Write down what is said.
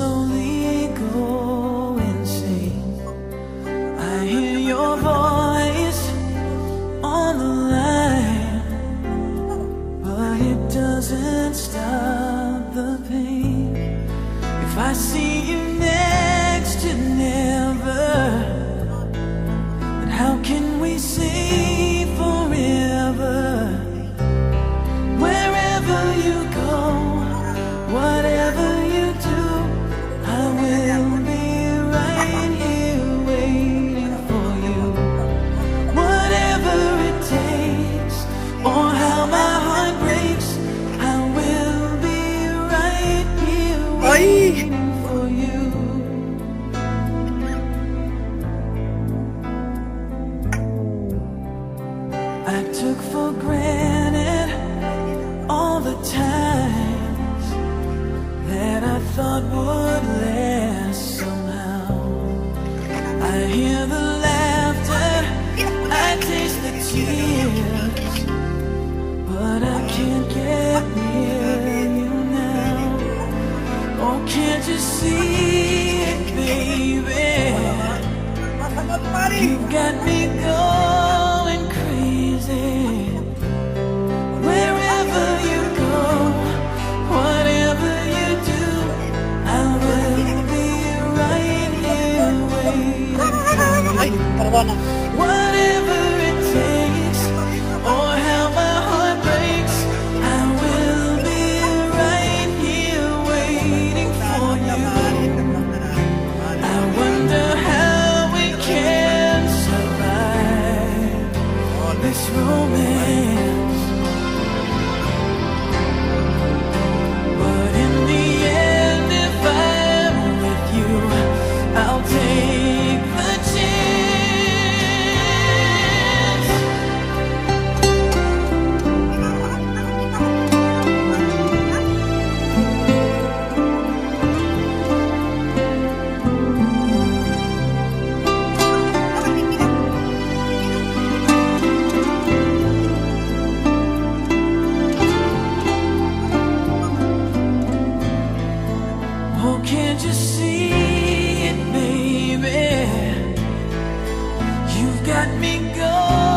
slowly go insane. I hear your voice on the line, but it doesn't stop the pain. If I see you next to never, then how can we say forever? Wherever you go, whatever you do, I will be right here waiting for you. Whatever it takes, or how my heart breaks, I will be right here waiting for you. I took for granted all the times that I thought would last somehow. I hear the laughter, I taste the tears, but I can't get near you now. Oh, can't you see it, baby? You got me going crazy. Wherever you go, whatever you do, I will be right here waiting for you. Whatever it takes, or how my heart breaks, I will be right here waiting for you. I wonder how we can survive this romance, but in the end, if I'm with you, I'll take the chance. Oh, can't you see it, baby? You've got me going